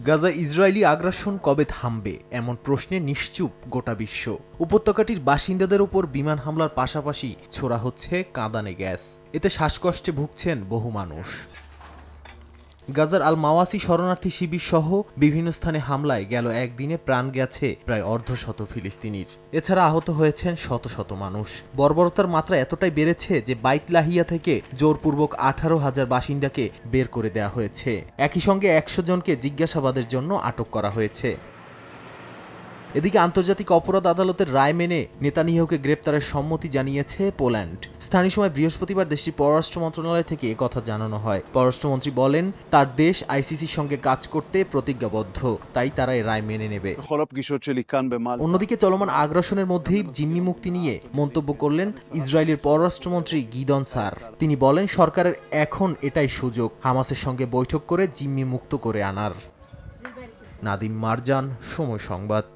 গাজায় ইসরায়েলি আগ্রাসন কবে থামবে এমন প্রশ্নে নিশ্চুপ গোটা বিশ্ব। উপত্যকাটির বাসিন্দাদের উপর বিমান হামলার পাশাপাশি ছোড়া হচ্ছে কাঁদানে গ্যাস। এতে শ্বাসকষ্টে ভুগছেন বহু মানুষ। গাজার আল মাওয়াসি শরণার্থী শিবির সহ বিভিন্ন স্থানে হামলায় গেল একদিনে প্রাণ গেছে প্রায় অর্ধশত ফিলিস্তিনির। এছাড়া আহত হয়েছেন শত শত মানুষ। বর্বরতার মাত্রা এতটাই বেড়েছে যে বাইত লাহিয়া থেকে জোরপূর্বক 18,000 বাসিন্দাকে বের করে দেওয়া হয়েছে। একই সঙ্গে 100 জনকে জিজ্ঞাসাবাদের জন্য আটক করা হয়েছে। এদিকে আন্তর্জাতিক অপরাধ আদালতের রায় মেনে নেতানিয়াহুকে গ্রেপ্তারের সম্মতি জানিয়েছে পোল্যান্ড। স্থানীয় সময় বৃহস্পতিবার দেশটির পররাষ্ট্র মন্ত্রণালয় থেকে একথা জানানো হয়। পররাষ্ট্রমন্ত্রী বলেন, তার দেশ আইসিসির সঙ্গে কাজ করতে প্রতিজ্ঞাবদ্ধ, তাই তারা এই রায় মেনে নেবে। অন্যদিকে চলমান আগ্রাসনের মধ্যেই জিম্মি মুক্তি নিয়ে মন্তব্য করলেন ইসরায়েলের পররাষ্ট্রমন্ত্রী গিদন সার। তিনি বলেন, সরকারের এখন এটাই সুযোগ হামাসের সঙ্গে বৈঠক করে জিম্মি মুক্ত করে আনার। নাদিম মারজান, সময় সংবাদ।